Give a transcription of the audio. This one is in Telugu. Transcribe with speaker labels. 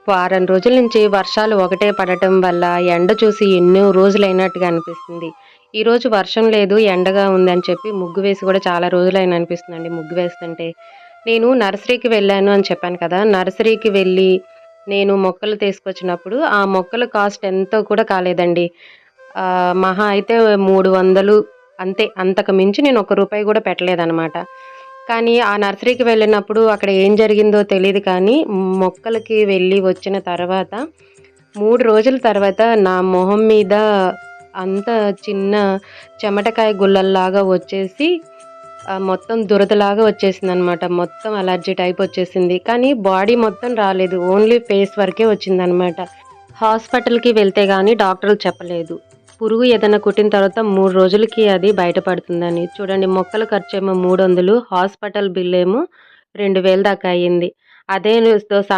Speaker 1: వారం రోజుల నుంచి వర్షాలు ఒకటే పడటం వల్ల ఎండ చూసి ఎన్నో రోజులైనట్టుగా అనిపిస్తుంది. ఈరోజు వర్షం లేదు, ఎండగా ఉందని చెప్పి ముగ్గు వేసి కూడా చాలా రోజులైంది అనిపిస్తుందండి ముగ్గు వేస్తుంటే. నేను నర్సరీకి వెళ్ళాను అని చెప్పాను కదా! నర్సరీకి వెళ్ళి నేను మొక్కలు తీసుకొచ్చినప్పుడు ఆ మొక్కల కాస్ట్ ఎంతో కూడా కాలేదండి. మహా అయితే 300 అంతే. అంతకు మించి నేను ఒక్క రూపాయి కూడా పెట్టలేదనమాట. కానీ ఆ నర్సరీకి వెళ్ళినప్పుడు అక్కడ ఏం జరిగిందో తెలీదు కానీ, మొక్కలకి వెళ్ళి వచ్చిన తర్వాత 3 రోజుల తర్వాత నా మొహం మీద అంతా చిన్న చెమటకాయ గుల్లల్లాగా వచ్చేసి మొత్తం దురదలాగా వచ్చేసిందనమాట. మొత్తం అలర్జీ టైప్ వచ్చేసింది. కానీ బాడీ మొత్తం రాలేదు. ఓన్లీ ఫేస్ వరకే వచ్చిందనమాట. హాస్పిటల్‌కి వెళ్తే గాని డాక్టర్లు చెప్పలేదు. పురుగు ఏదైనా కుట్టిన తర్వాత 3 రోజులకి అది బయటపడుతుందని. చూడండి, మొక్కల ఖర్చేమో 300, హాస్పిటల్ బిల్లేమో 2000 దాకా అయింది. అదే సామెత